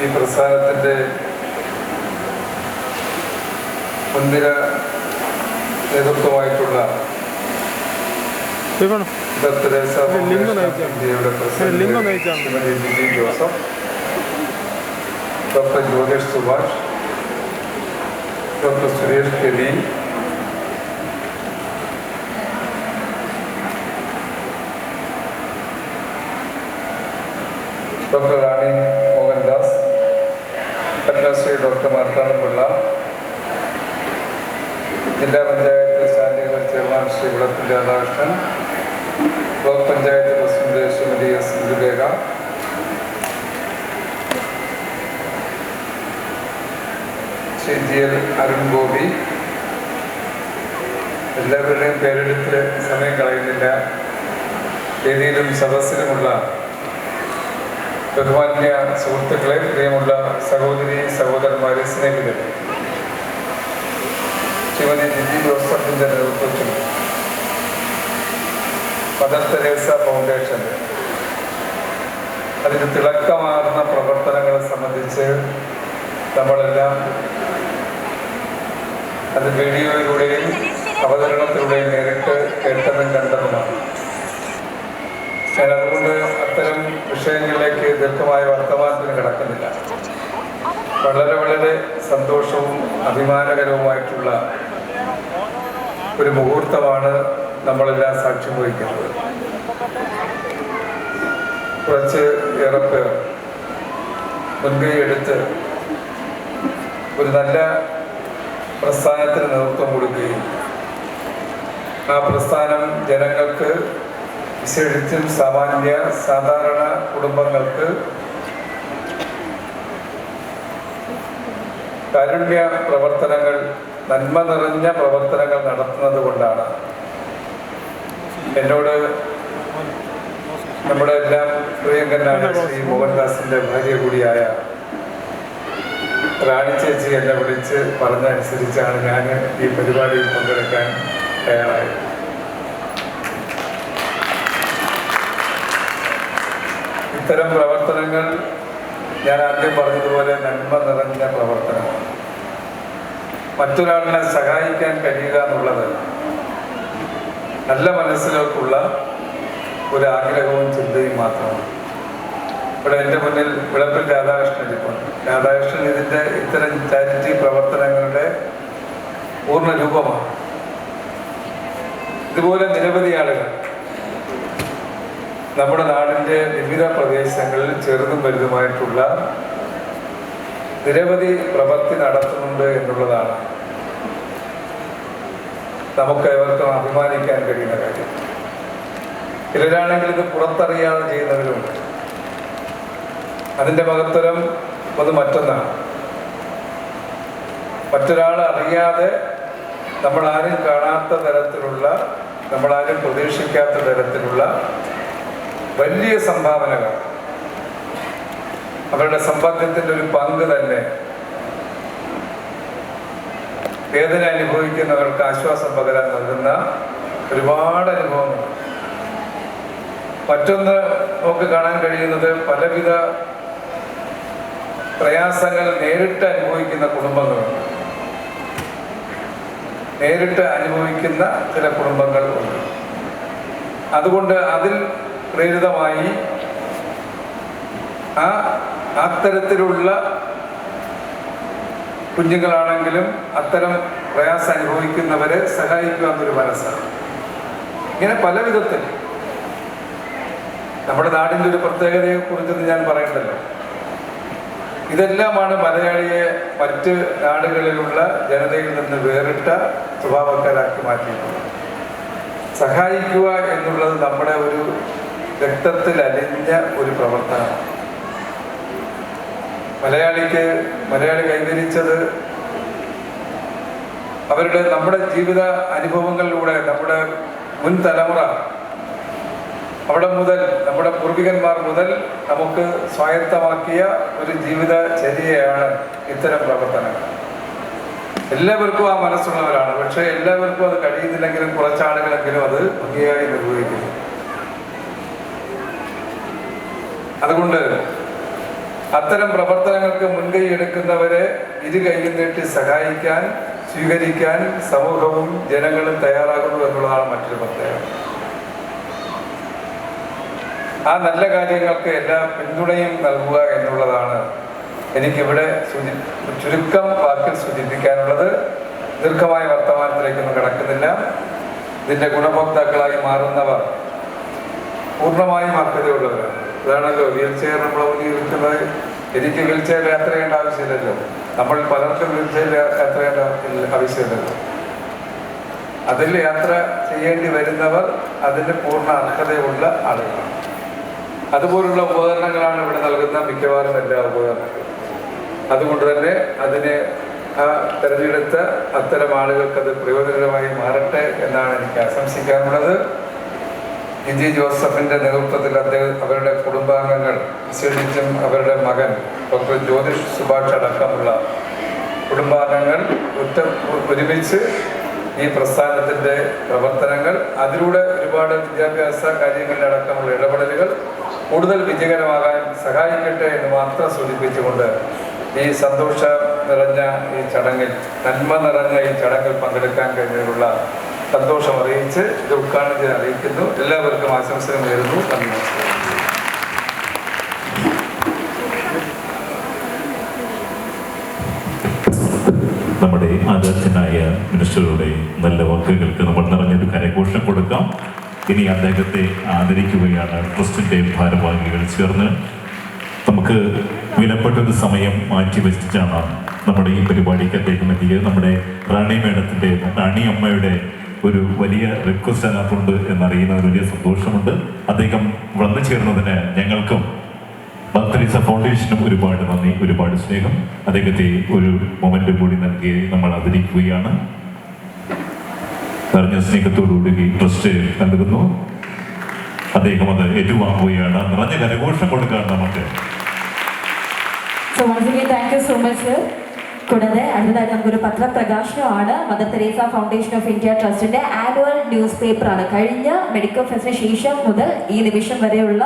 ഈ പ്രസ്ഥാനത്തിൻ്റെ മുൻനിര നേതൃത്വമായിട്ടുള്ള ഇന്ത്യയുടെ president Shrimati Lilly Joseph, doctor Jyothish Subhash, doctor Suresh Keli, doctor Rani Mohandas, കന്യാശ്രീ ഡോക്ടർ മാർത്താണ്ഡപിള്ള, ജില്ലാ panchayat standing committee chairman Shri Vilappil Radhakrishnan, block panchayat president Shrimati S Indulekha, Shri G L Arun Gopi, എല്ലാവരുടെയും പേരെടുത്ത് സമയം കളയുന്നില്ല. വേദിയിലും സദസ്സിലുമുള്ള ബഹുമാന്യ സുഹൃത്തുക്കളെ, പ്രിയമുള്ള സഹോദരി സഹോദരന്മാരെ, സ്നേഹിതരെ, ശ്രീമതി ലില്ലി ജോസഫിൻ്റെ നേതൃത്വത്തിൽ മദർ തെരേസ ഫൗണ്ടേഷൻ അതിന് തിളക്കമാർന്ന പ്രവർത്തനങ്ങളെ സംബന്ധിച്ച് നമ്മളെല്ലാം അത് വീഡിയോയിലൂടെയും അവതരണത്തിലൂടെയും നേരിട്ട് കേട്ടതും കണ്ടതുമാണ്. ഞാൻ അതുകൊണ്ട് അത്തരം വിഷയങ്ങളിലേക്ക് ദീർഘമായ വർത്തമാനത്തിന് കിടക്കുന്നില്ല. വളരെ വളരെ സന്തോഷവും അഭിമാനകരവുമായിട്ടുള്ള ഒരു മുഹൂർത്തമാണ് നമ്മളെല്ലാം സാക്ഷ്യം വഹിക്കുന്നത്. കുറച്ച് ഏറെ പേർ മുൻകൈ എടുത്ത് ഒരു നല്ല പ്രസ്ഥാനത്തിന് നേതൃത്വം കൊടുക്കുകയും ആ പ്രസ്ഥാനം ജനങ്ങൾക്ക്, വിശേഷിച്ചും സാധാരണ കുടുംബങ്ങൾക്ക് കാരുണ്യ പ്രവർത്തനങ്ങൾ, നന്മ നിറഞ്ഞ പ്രവർത്തനങ്ങൾ നടത്തുന്നത് കൊണ്ടാണ് എന്നോട് നമ്മുടെ എല്ലാം പ്രിയങ്കരനായ ശ്രീ മോഹൻദാസിന്റെ ഭാര്യ കൂടിയായ റാണി ചേച്ചി എന്നെ വിളിച്ച് പറഞ്ഞനുസരിച്ചാണ് ഞാൻ ഈ പരിപാടിയിൽ പങ്കെടുക്കാൻ തയ്യാറായത്. ഇത്തരം പ്രവർത്തനങ്ങൾ ഞാൻ ആദ്യം പറഞ്ഞതുപോലെ നന്മ നിറഞ്ഞ പ്രവർത്തനമാണ്. മറ്റൊരാളിനെ സഹായിക്കാൻ കഴിയുക എന്നുള്ളത് നല്ല മനസ്സിലേക്കുള്ള ഒരു ആഗ്രഹവും ചിന്തയും മാത്രമാണ്. ഇവിടെ എൻ്റെ മുന്നിൽ വിളപ്പിൽ രാധാകൃഷ്ണൻ ഇരിപ്പുണ്ട്. രാധാകൃഷ്ണൻ ഇത്തരം ചാരിറ്റി പ്രവർത്തനങ്ങളുടെ പൂർണ്ണ രൂപമാണ്. ഇതുപോലെ നിരവധി ആളുകൾ നമ്മുടെ നാടിൻ്റെ വിവിധ പ്രദേശങ്ങളിൽ ചെറുതും വലുതുമായിട്ടുള്ള നിരവധി പ്രവൃത്തി നടത്തുന്നുണ്ട് എന്നുള്ളതാണ് നമുക്ക് ഏവർക്കും അഭിമാനിക്കാൻ കഴിയുന്ന കാര്യം. ചിലരാണെങ്കിൽ ഇത് പുറത്തറിയാതെ ചെയ്യുന്നവരുണ്ട്. അതിൻ്റെ മഹത്വം ഒന്ന് മറ്റൊന്നാണ്. മറ്റൊരാൾ അറിയാതെ, നമ്മളാരും കാണാത്ത തരത്തിലുള്ള, നമ്മളാരും പ്രതീക്ഷിക്കാത്ത തരത്തിലുള്ള വലിയ സംഭാവനകൾ, അവരുടെ സമ്പാദ്യത്തിൻ്റെ ഒരു പങ്ക് തന്നെ വേദന അനുഭവിക്കുന്നവർക്ക് ആശ്വാസം പകരാൻ നൽകുന്ന ഒരുപാട് അനുഭവങ്ങൾ. മറ്റൊന്ന് നമുക്ക് കാണാൻ കഴിയുന്നത് പലവിധ പ്രയാസങ്ങൾ നേരിട്ട് അനുഭവിക്കുന്ന കുടുംബങ്ങളുണ്ട്. നേരിട്ട് അനുഭവിക്കുന്ന ചില കുടുംബങ്ങൾ ഉണ്ട്. അതുകൊണ്ട് അതിൽ പ്രേരിതമായി അത്തരത്തിലുള്ള കുഞ്ഞുങ്ങളാണെങ്കിലും അത്തരം പ്രയാസം അനുഭവിക്കുന്നവരെ സഹായിക്കുക എന്നൊരു മനസ്സാണ്. ഇങ്ങനെ പല വിധത്തിൽ നമ്മുടെ നാടിൻ്റെ ഒരു പ്രത്യേകതയെ കുറിച്ചൊന്നും ഞാൻ പറയണ്ടല്ലോ. ഇതെല്ലാമാണ് മലയാളിയെ മറ്റ് നാടുകളിലുള്ള ജനതയിൽ നിന്ന് വേറിട്ട സ്വഭാവക്കാരാക്കി മാറ്റിയിട്ടുള്ളത്. സഹായിക്കുക എന്നുള്ളത് നമ്മുടെ ഒരു രക്തത്തിൽ അലിഞ്ഞ ഒരു പ്രവർത്തനമാണ്. മലയാളി കൈവരിച്ചത് നമ്മുടെ ജീവിത അനുഭവങ്ങളിലൂടെ, നമ്മുടെ മുൻ തലമുറ അവിടെ മുതൽ, നമ്മുടെ പൂർവികന്മാർ മുതൽ നമുക്ക് സ്വായത്തമാക്കിയ ഒരു ജീവിത ചര്യയാണ് ഇത്തരം പ്രവർത്തനങ്ങൾ. എല്ലാവർക്കും ആ മനസ്സുള്ളവരാണ്. പക്ഷെ എല്ലാവർക്കും അത് കഴിയുന്നില്ലെങ്കിലും കുറച്ചാളുകളെങ്കിലും അത് ഭംഗിയായി നിർവഹിക്കുന്നു. അതുകൊണ്ട് അത്തരം പ്രവർത്തനങ്ങൾക്ക് മുൻകൈ എടുക്കുന്നവരെ ഇരു കൈയിൽ നീട്ടി സഹായിക്കാൻ, സ്വീകരിക്കാൻ സമൂഹവും ജനങ്ങളും തയ്യാറാകുന്നു എന്നുള്ളതാണ് മറ്റൊരു പ്രത്യേകത. ആ നല്ല കാര്യങ്ങൾക്ക് എല്ലാ പിന്തുണയും നൽകുക എന്നുള്ളതാണ് എനിക്കിവിടെ ചുരുക്കം വാക്കിൽ സൂചിപ്പിക്കാനുള്ളത്. ദീർഘമായ വർത്തമാനത്തിലേക്കൊന്നും കടക്കുന്നില്ല. ഇതിൻ്റെ ഗുണഭോക്താക്കളായി മാറുന്നവർ പൂർണ്ണമായും അർഹതയുള്ളവരാണ്. അതാണല്ലോ വീൽ ചെയർ നമ്മളെ മുന്നിൽ ഇരിക്കുന്നത്. എനിക്ക് വീൽ ചെയർ യാത്ര ചെയ്യേണ്ട ആവശ്യമില്ലല്ലോ. നമ്മൾ പലർക്കും വീൽ ചെയർ യാത്ര ചെയ്യേണ്ട ആവശ്യമില്ലല്ലോ. അതിൽ യാത്ര ചെയ്യേണ്ടി വരുന്നവർ അതിന് പൂർണ്ണ അർഹതയുള്ള ആളുകളാണ്. അതുപോലുള്ള ഉപകരണങ്ങളാണ് ഇവിടെ നൽകുന്ന മിക്കവാറും എല്ലാ ഉപകരണങ്ങളും. അതുകൊണ്ട് തന്നെ അതിനെ തിരഞ്ഞെടുത്ത അത്തരം ആളുകൾക്ക് അത് പ്രയോജനകരമായി മാറട്ടെ എന്നാണ് എനിക്ക് ആശംസിക്കാനുള്ളത്. ഇജി ജോസഫിന്റെ നേതൃത്വത്തിൽ അവരുടെ കുടുംബാംഗങ്ങൾ, വിശേഷിച്ചും അവരുടെ മകൻ ഡോക്ടർ ജ്യോതിഷ് സുഭാഷ് അടക്കമുള്ള കുടുംബാംഗങ്ങൾ ഒരുമിച്ച് ഈ പ്രസ്ഥാനത്തിൻ്റെ പ്രവർത്തനങ്ങൾ, അതിലൂടെ ഒരുപാട് വിദ്യാഭ്യാസ കാര്യങ്ങളിലടക്കമുള്ള ഇടപെടലുകൾ കൂടുതൽ വിജയകരമാകാൻ സഹായിക്കട്ടെ എന്ന് മാത്രം സൂചിപ്പിച്ചുകൊണ്ട് ഈ സന്തോഷം നിറഞ്ഞ ഈ ചടങ്ങിൽ, നന്മ നിറഞ്ഞ ഈ ചടങ്ങിൽ പങ്കെടുക്കാൻ കഴിഞ്ഞതിലുള്ള സന്തോഷം അറിയിച്ച് ഇത് ഉദ്ഘാടനം ചെയ്യാൻ അറിയിക്കുന്നു. എല്ലാവർക്കും ആശംസകൾ നേരുന്നു. നന്ദി. നമ്മുടെ ആദർശനായ മിനിസ്റ്ററുടെ നല്ല വാക്കുകൾക്ക് നമ്മൾ നിറഞ്ഞൊരു കരഘോഷം കൊടുക്കാം. ഇനി അദ്ദേഹത്തെ ആദരിക്കുകയാണ് ട്രസ്റ്റിൻ്റെ ഭാരവാഹികൾ ചേർന്ന്. നമുക്ക് വിലപ്പെട്ടൊരു സമയം മാറ്റിവെച്ചാണ് നമ്മുടെ ഈ പരിപാടിക്ക് അദ്ദേഹം എത്തിയത്. നമ്മുടെ റാണി മേഡത്തിൻ്റെ, റാണി അമ്മയുടെ ഒരു വലിയ റിക്വസ്റ്റ് അതിനകത്തുണ്ട് എന്നറിയുന്നതിൽ വലിയ സന്തോഷമുണ്ട്. അദ്ദേഹം വന്നു ചേർന്നതിന് ഞങ്ങൾക്കും ബർത്തലീസ ഫൗണ്ടേഷനും ഒരുപാട് നന്ദി, ഒരുപാട് സ്നേഹം. അദ്ദേഹത്തെ ഒരു മൊമെന്റ് കൂടി നൽകി നമ്മൾ ആദരിക്കുകയാണ്. നിറഞ്ഞ സ്നേഹത്തോടുകൂടി ട്രസ്റ്റ് നൽകുന്നു. അദ്ദേഹം അത് ഏറ്റുവാങ്ങുകയാണ്. നിറഞ്ഞ കരഘോഷം കൊടുക്കാൻ നമുക്ക്. So once again, thank you so much, sir. കൂടാതെ അടുത്തതായിട്ട് നമുക്കൊരു പത്രപ്രകാശനമാണ്. Mother Teresa Foundation of India ട്രസ്റ്റിന്റെ ആനുവൽ ന്യൂസ് പേപ്പറാണ്. കഴിഞ്ഞ മെഡിക്കൽ ഫെസ്റ്റിന് ശേഷം മുതൽ ഈ നിമിഷം വരെയുള്ള